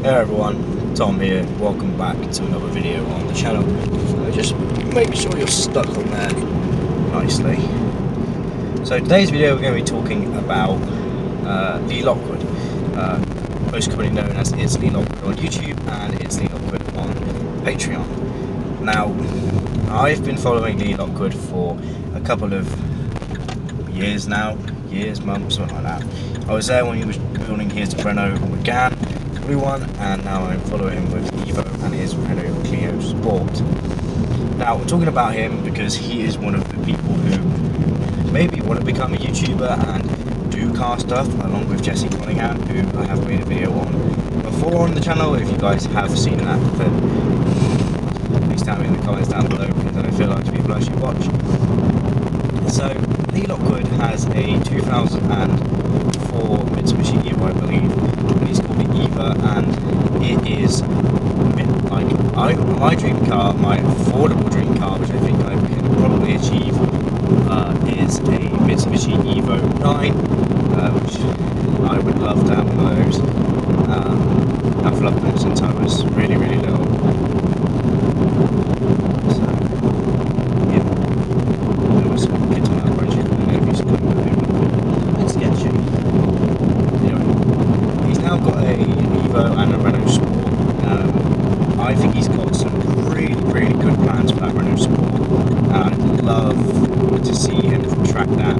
Hey everyone, Tom here, welcome back to another video on the channel. Just make sure you're stuck on there nicely. So today's video we're going to be talking about ItsLeeLockwood, most commonly known as ItsLeeLockwood on YouTube and ItsLeeLockwood on Patreon. Now, I've been following ItsLeeLockwood for a couple of years now, months, something like that. I was there when he was building his Renault Megane one, and now I'm following him with Evo and his Renault Clio Sport. Now I'm talking about him because he is one of the people who maybe want to become a YouTuber and do car stuff, along with Jesse Cunningham, who I have made a video on before on the channel. If you guys have seen that, then please tell me in the comments down below, because I don't feel like people actually watch. So ItsLeeLockwood has a 2004 Mitsubishi Evo, I believe, and it's called the Eva, and it is like my dream car, my affordable dream car, which I think I can probably achieve, is a Mitsubishi Evo 9, which I would love to have one of those. I've loved them since I was really little. So, yeah. There was some kids on that project, and they used to come with him. It's sketchy. Anyway, he's now got a Evo and a Renault Sport. I think he's got some really good plans for that Renault Sport, and I'd love to see him track that,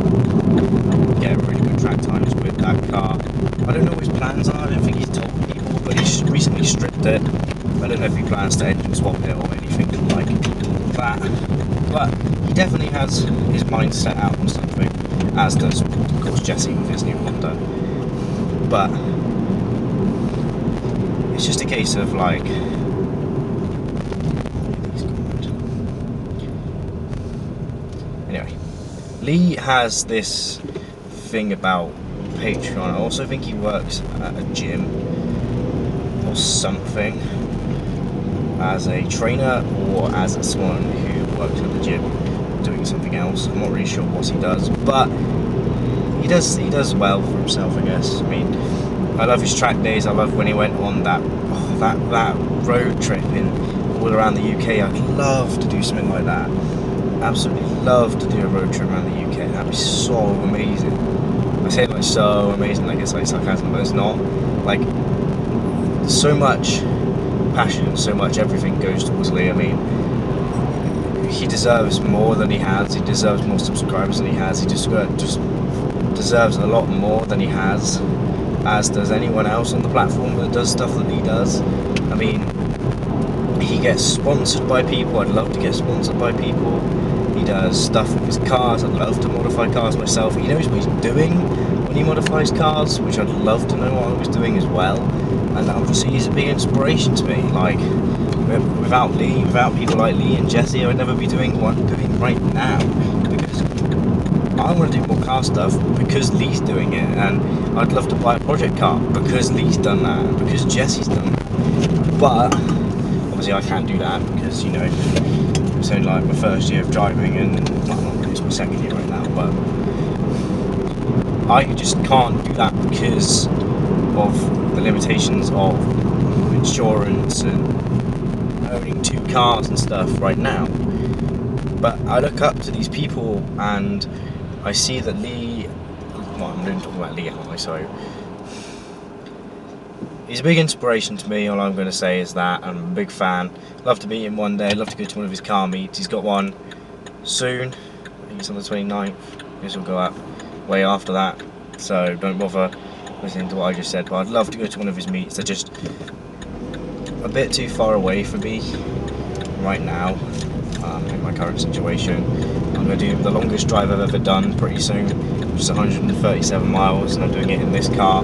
get really good track times with that car. I don't know what his plans are. I don't think he's told people, but he's recently stripped it. I don't know if he plans to engine swap it or anything like that, but he definitely has his mind set out on something, as does, of course, Jesse with his new Honda. But it's just a case of like, anyway, Lee has this thing about Patreon. I also think he works at a gym or something, as a trainer or as someone who works at the gym doing something else. I'm not really sure what he does, but he does well for himself, I guess. I mean, I love his track days. I love when he went on that road trip all around the UK. I'd love to do something like that. Absolutely love to do a road trip around the UK. That'd be so amazing. I say like so amazing like it's like sarcasm, but it's not. Like, so much passion, so much everything goes towards Lee. I mean, he deserves more than he has. He deserves more subscribers than he has. He just deserves a lot more than he has, as does anyone else on the platform that does stuff that he does. I mean, he gets sponsored by people. I'd love to get sponsored by people. He does stuff with his cars. I'd love to modify cars myself. He knows what he's doing when he modifies cars, which I'd love to know what I was doing as well. And obviously he's a big inspiration to me. Like, without Lee, without people like Lee and Jesse, I would never be doing what I'm doing right now, because I want to do more car stuff because Lee's doing it, and I'd love to buy a project car because Lee's done that, and because Jesse's done that. But obviously I can't do that because, you know, it's only like my first year of driving, and well, it's my second year right now, but I just can't do that because of the limitations of insurance and owning 2 cars and stuff right now. But I look up to these people, and I see that Lee, well, I'm going to talk about Lee, aren't I? So he's a big inspiration to me. All I'm going to say is that I'm a big fan. Love to meet him one day. Love to go to one of his car meets. He's got one soon. I think it's on the 29th. This will go up way after that, so don't bother listening to what I just said. But I'd love to go to one of his meets. They're just a bit too far away for me right now, in my current situation. I'm going to do the longest drive I've ever done pretty soon, which is 137 miles, and I'm doing it in this car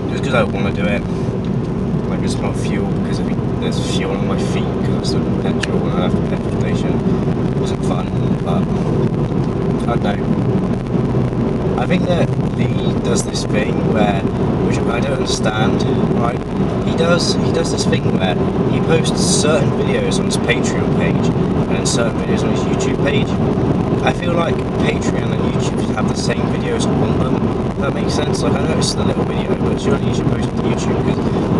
just because I want to do it. Like, it's not fuel, because there's fuel on my feet because I stood in petrol when I left the petrol station. It wasn't fun, but I don't know. I think that Lee does this thing where, which I don't understand, right? He does this thing where he posts certain videos on his Patreon page and certain videos on his YouTube page. I I feel like Patreon and YouTube should have the same videos on them, if that makes sense. Like, I know it's a little video, but surely you should post it to YouTube, because,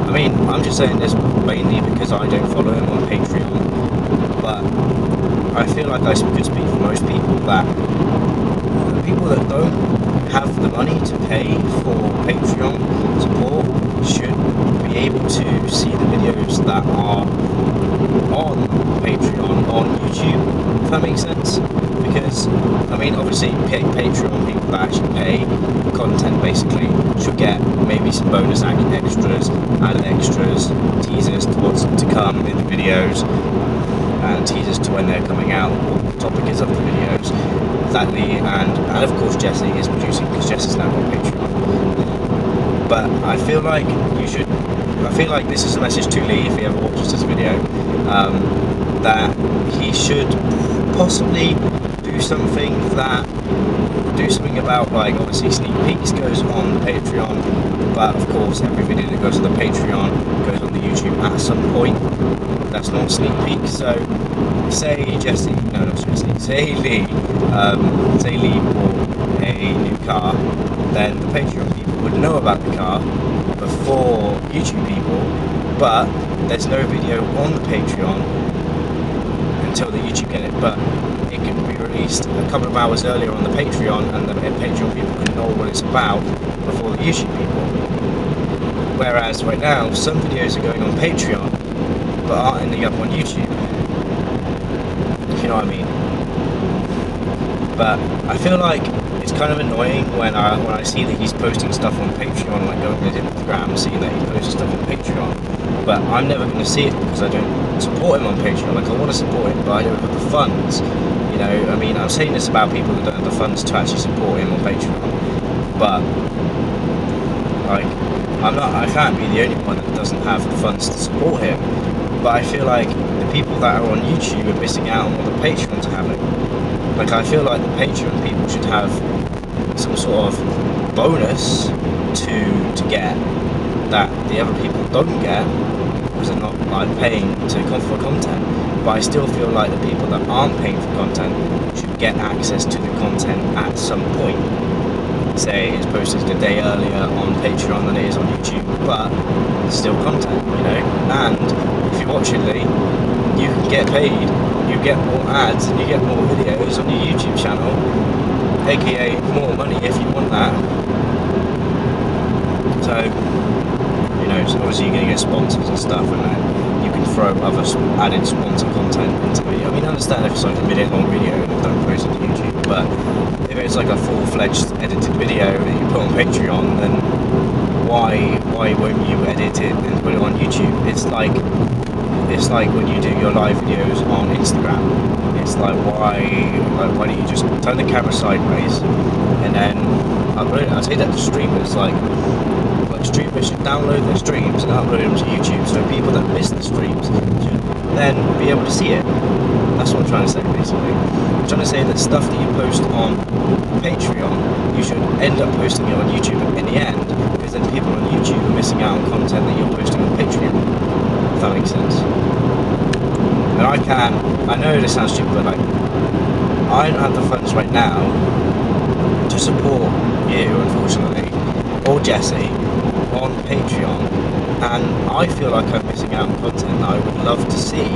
I mean, I'm just saying this mainly because I don't follow him on Patreon, but I feel like I could speak for most people that the people that don't have the money to pay for Patreon support should be able to see the videos that are on Patreon on YouTube, if that makes sense. Because, I mean, obviously Patreon people that actually pay for content basically should get maybe some bonus extras, added extras, teasers to what's to come in the videos, and teasers to when they're coming out, what the topic is of the videos, exactly, and of course Jesse is producing, because Jesse's now on Patreon. But I feel like this is a message to Lee, if he ever watches this video, that he should possibly do something about, like, obviously sneak peeks goes on the Patreon, but of course every video that goes on the Patreon goes on the YouTube at some point. That's not sneak peek. So say Lee bought a new car, then the Patreon people would know about the car before YouTube people, but there's no video on the Patreon until the YouTube get it, but it can be released a couple of hours earlier on the Patreon, and the Patreon people can know what it's about before the YouTube people. Whereas right now, some videos are going on Patreon but aren't ending up on YouTube, if you know what I mean. But I feel like it's kind of annoying when I see that he's posting stuff on Patreon, like going on his Instagram, seeing that he's posting stuff on Patreon, but I'm never going to see it because I don't support him on Patreon. Like, I want to support him, but I don't have the funds. You know, I mean, I'm saying this about people that don't have the funds to actually support him on Patreon, but like, I can't be the only one that doesn't have the funds to support him. But I feel like the people that are on YouTube are missing out on what the Patreons are having. Like, I feel like the Patreon people should have some sort of bonus to get that the other people don't get, because they're not, like, paying for content. But I still feel like the people that aren't paying for content should get access to the content at some point. Say it's posted a day earlier on Patreon than it is on YouTube, but it's still content, you know. And if you watch it, Lee, you can get paid, you get more ads, and you get more videos on your YouTube channel, aka more money if you want that. So, you know, so obviously you're going to get sponsors and stuff, and then you can throw other added sponsor content into it. I mean, I understand if it's like a minute-long video and don't post it to YouTube, but if it's like a full-fledged edited video that you put on Patreon, then why won't you edit it and put it on YouTube? It's like when you do your live videos on Instagram. It's like, why don't you just turn the camera sideways and then upload it? I say that to streamers, like streamers should download their streams and upload them to YouTube, so people that miss the streams should then be able to see it. That's what I'm trying to say, basically. I'm trying to say that stuff that you post on Patreon, you should end up posting it on YouTube in the end, because then people on YouTube are missing out on content that you're posting on Patreon, if that makes sense. And I know this sounds stupid, but like, I don't have the funds right now to support you, unfortunately, or Jesse, on Patreon, and I feel like I'm missing out on content that I would love to see,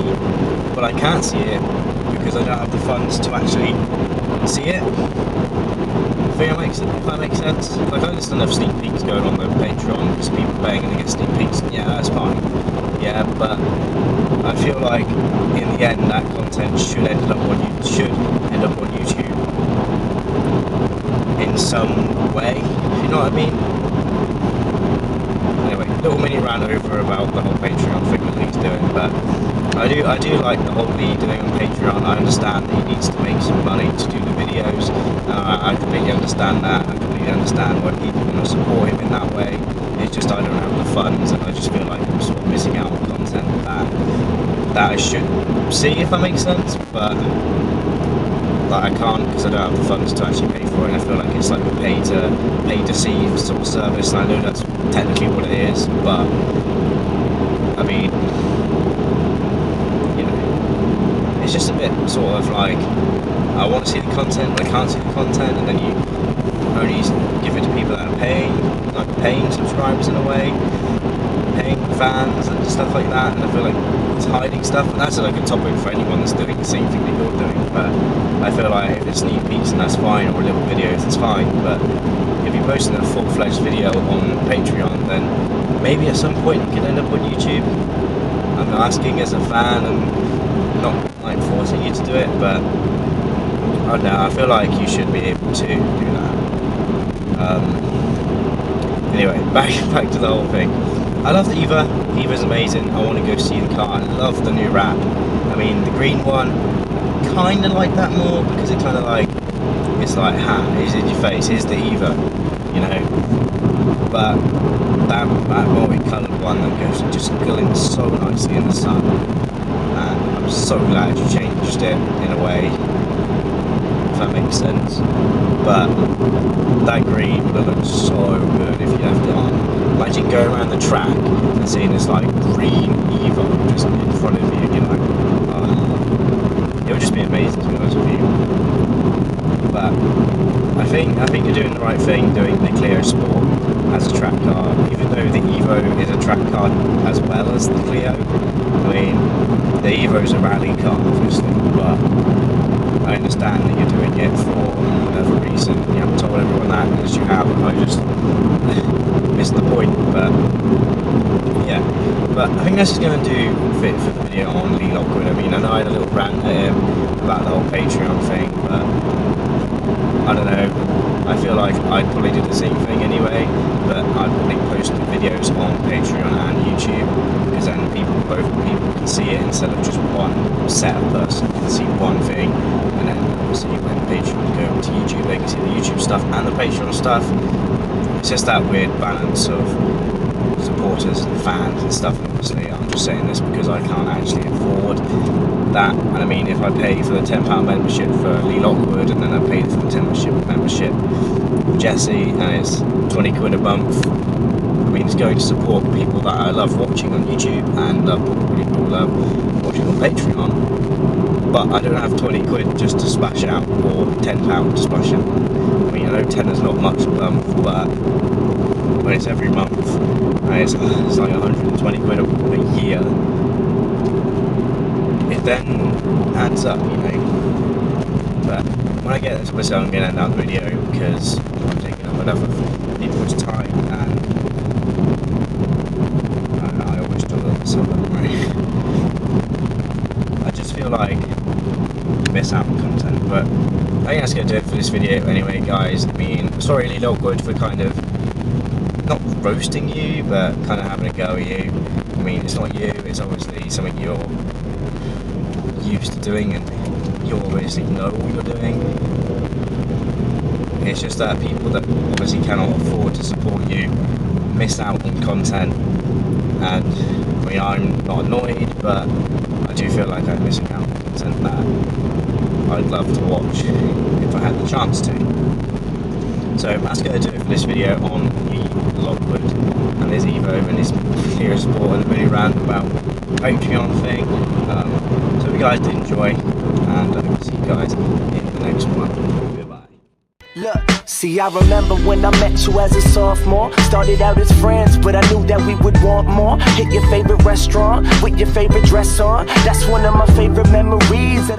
but I can't see it because I don't have the funds to actually see it. If that makes sense? Like, I understand if sneak peeks going on the Patreon because people paying and they get sneak peeks, and yeah, that's fine. Yeah, but I feel like in the end that content should end up on YouTube in some way, if you know what I mean. Anyway, little mini rant over about the whole Patreon thing that Lee's doing, but I do like the whole Lee doing on Patreon. I understand that he needs to make some money to do the videos. I completely understand that. I completely understand why people want to support him in that way. It's just I don't have the funds, and I just feel like I'm sort of missing out on content that I should see, if that makes sense. But like, I can't because I don't have the funds to actually pay for it. And I feel like it's like a pay to see sort of service, and I know that's technically what it is, but I mean, you know, it's just a bit sort of like, I want to see the content, but I can't see the content, and then you only give it to people that are paying subscribers in a way, paying fans and stuff like that, and I feel like it's hiding stuff, and that's like a topic for anyone that's doing the same thing that you're doing, but I feel like if it's sneak peeks and that's fine, or little videos, that's fine, but if you're posting a full-fledged video on Patreon, then maybe at some point you can end up on YouTube. I'm asking as a fan and not like forcing you to do it, but I don't know, I feel like you should be able to do that. Anyway, back to the whole thing. I love the Eva. Eva's amazing. I want to go see the car. I love the new wrap. I mean, the green one, kind of like that more, because it kind of like, it's like, it's in your face, here's the Eva, you know. But that multi-coloured one that goes just glints so nicely in the sun, and I'm so glad you changed it in a way, if that makes sense. But that green would have looked so good if you left it on. Imagine going around the track and seeing this like green Evo just in front of you, and you're like, oh. It would just be amazing, to be honest with you. But I think you're doing the right thing, doing the Clio Sport as a track car, even though the Evo is a track car as well as the Clio. I mean, the Evo's a rally car, obviously, but I understand that you're doing it for whatever reason. You haven't told everyone that, because you have. I just missed the point, but yeah. But I think this is going to do fit for the video on LeeLockwood. I mean, I know I had a little rant at him about the whole Patreon thing, but I don't know. I feel like I'd probably do the same thing anyway, but I'd probably post videos on Patreon and YouTube, because then both people can see it instead of just one set of person can see one thing, and then obviously when Patreon go to YouTube, they can see the YouTube stuff and the Patreon stuff. It's just that weird balance of supporters and fans and stuff. And obviously, I'm just saying this because I can't actually afford that. And I mean, if I pay for the £10 membership for LeeLockwood, and then I paid for the 10 membership for Jesse, and it's 20 quid a month, I mean, it's going to support people that I love watching on YouTube and people love watching on Patreon. But I don't have 20 quid just to splash out, or £10 to splash out. I mean, I know 10 is not much, but when it's every month, and it's like 120 quid a year, it then adds up, you know. But when I get this, obviously I'm going to end out the video because I'm taking up enough of people's time, and I always do it myself, don't worry. I just feel like I miss out on content, but I think that's going to do it for this video anyway, guys. I mean, sorry LeeLockwood for kind of not roasting you, but kind of having a go at you. I mean, it's not you, it's obviously something you're used to doing, and you obviously know what you're doing. It's just that people that obviously cannot afford to support you miss out on content, and I mean, I'm not annoyed, but I do feel like I'm missing out on content that I'd love to watch if I had the chance to. So that's going to do it for this video on LeeLockwood and his Evo and his Clio Sport, and a really rant about Patreon thing. So if you guys did enjoy, and I hope to see you guys in the next one. Goodbye. Look, see, I remember when I met you as a sophomore. Started out as friends, but I knew that we would want more. Hit your favorite restaurant with your favorite dress on. That's one of my favorite memories.